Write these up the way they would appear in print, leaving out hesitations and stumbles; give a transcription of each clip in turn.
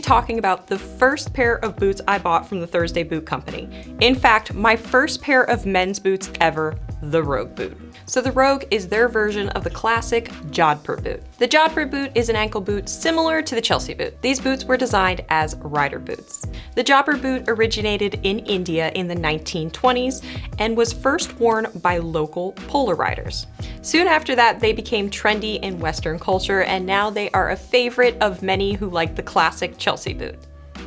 talking about the first pair of boots I bought from the Thursday Boot Company. In fact, my first pair of men's boots ever, the Rogue boot. So the Rogue is their version of the classic Jodhpur boot. The Jodhpur boot is an ankle boot similar to the Chelsea boot. These boots were designed as rider boots. The Jodhpur boot originated in India in the 1920s and was first worn by local polo riders. Soon after that, they became trendy in Western culture, and now they are a favorite of many who like the classic Chelsea boot.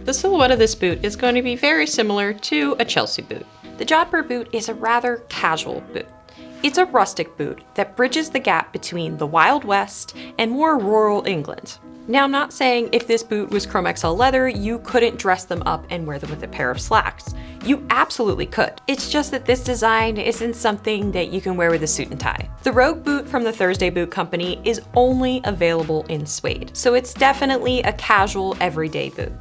The silhouette of this boot is going to be very similar to a Chelsea boot. The Jodhpur boot is a rather casual boot. It's a rustic boot that bridges the gap between the Wild West and more rural England. Now, I'm not saying if this boot was Chrome XL leather, you couldn't dress them up and wear them with a pair of slacks. You absolutely could. It's just that this design isn't something that you can wear with a suit and tie. The Rogue boot from the Thursday Boot Company is only available in suede, so it's definitely a casual, everyday boot.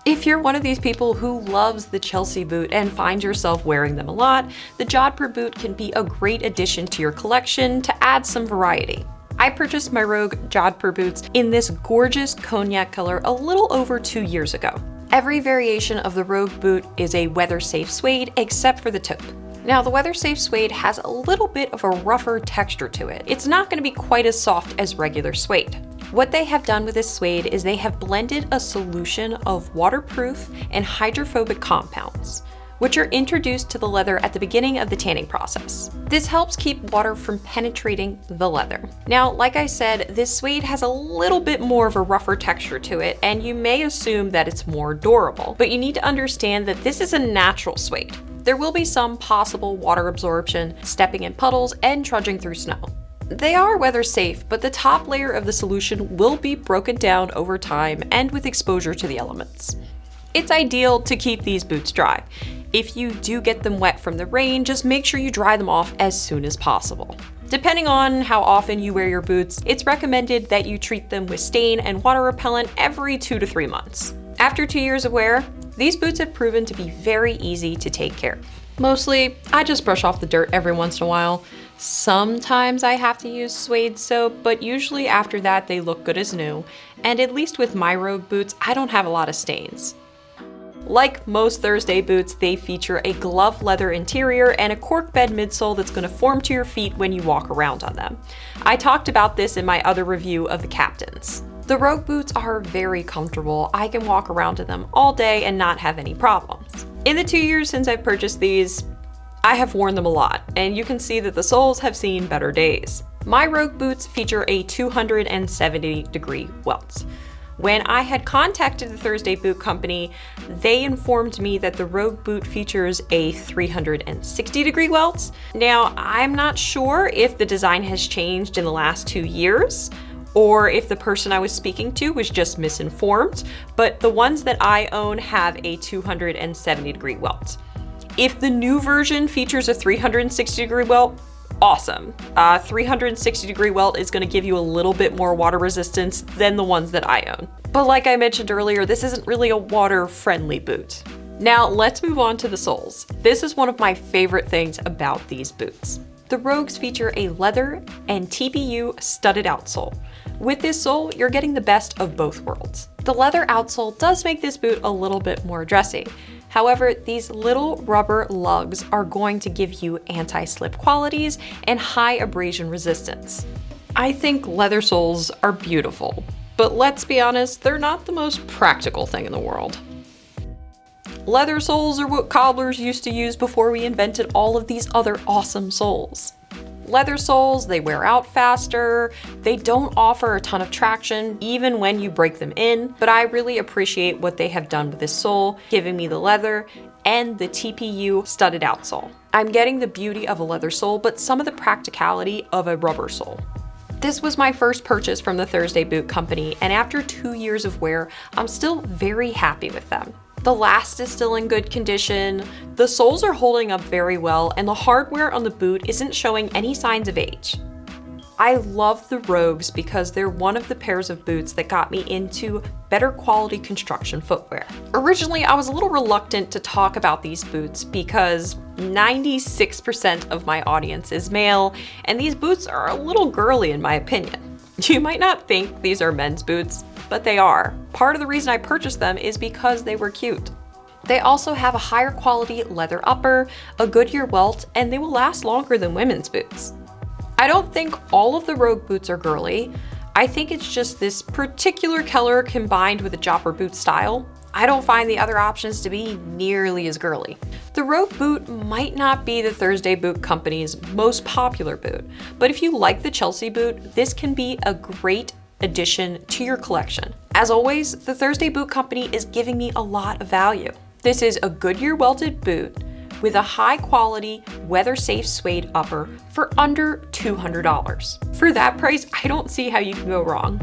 If you're one of these people who loves the Chelsea boot and finds yourself wearing them a lot, the Jodhpur boot can be a great addition to your collection to add some variety. I purchased my Rogue Jodhpur boots in this gorgeous cognac color a little over 2 years ago. Every variation of the Rogue boot is a weather-safe suede except for the taupe. Now, the weather-safe suede has a little bit of a rougher texture to it. It's not going to be quite as soft as regular suede. What they have done with this suede is they have blended a solution of waterproof and hydrophobic compounds, which are introduced to the leather at the beginning of the tanning process. This helps keep water from penetrating the leather. Now, like I said, this suede has a little bit more of a rougher texture to it, and you may assume that it's more durable, but you need to understand that this is a natural suede. There will be some possible water absorption, stepping in puddles, and trudging through snow. They are weather safe, but the top layer of the solution will be broken down over time and with exposure to the elements. It's ideal to keep these boots dry. If you do get them wet from the rain, just make sure you dry them off as soon as possible. Depending on how often you wear your boots, it's recommended that you treat them with stain and water repellent every 2 to 3 months. After 2 years of wear, these boots have proven to be very easy to take care of. Mostly, I just brush off the dirt every once in a while. Sometimes I have to use suede soap, but usually after that they look good as new, and at least with my Rogue boots, I don't have a lot of stains. Like most Thursday boots, they feature a glove leather interior and a cork bed midsole that's going to form to your feet when you walk around on them. I talked about this in my other review of the Captains. The Rogue boots are very comfortable. I can walk around in them all day and not have any problems. In the 2 years since I've purchased these, I have worn them a lot, and you can see that the soles have seen better days. My Rogue boots feature a 270-degree welt. When I had contacted the Thursday Boot Company, they informed me that the Rogue boot features a 360-degree welt. Now, I'm not sure if the design has changed in the last 2 years, or if the person I was speaking to was just misinformed, but the ones that I own have a 270-degree welt. If the new version features a 360-degree welt, awesome. 360-degree welt is going to give you a little bit more water resistance than the ones that I own. But like I mentioned earlier, this isn't really a water-friendly boot. Now let's move on to the soles. This is one of my favorite things about these boots. The Rogues feature a leather and TPU studded outsole. With this sole, you're getting the best of both worlds. The leather outsole does make this boot a little bit more dressy. However, these little rubber lugs are going to give you anti-slip qualities and high abrasion resistance. I think leather soles are beautiful, but let's be honest, they're not the most practical thing in the world. Leather soles are what cobblers used to use before we invented all of these other awesome soles. Leather soles, they wear out faster, they don't offer a ton of traction even when you break them in, but I really appreciate what they have done with this sole, giving me the leather and the TPU studded outsole. I'm getting the beauty of a leather sole, but some of the practicality of a rubber sole. This was my first purchase from the Thursday Boot Company, and after 2 years of wear, I'm still very happy with them. The last is still in good condition, the soles are holding up very well, and the hardware on the boot isn't showing any signs of age. I love the Rogues because they're one of the pairs of boots that got me into better quality construction footwear. Originally, I was a little reluctant to talk about these boots because 96% of my audience is male, and these boots are a little girly in my opinion. You might not think these are men's boots, but they are. Part of the reason I purchased them is because they were cute. They also have a higher quality leather upper, a Goodyear welt, and they will last longer than women's boots. I don't think all of the Rogue boots are girly. I think it's just this particular color combined with a jopper boot style. I don't find the other options to be nearly as girly. The Rogue boot might not be the Thursday Boot Company's most popular boot, but if you like the Chelsea boot, this can be a great addition to your collection. As always, the Thursday Boot Company is giving me a lot of value. This is a Goodyear welted boot with a high quality, weather safe suede upper for under $200. For that price, I don't see how you can go wrong.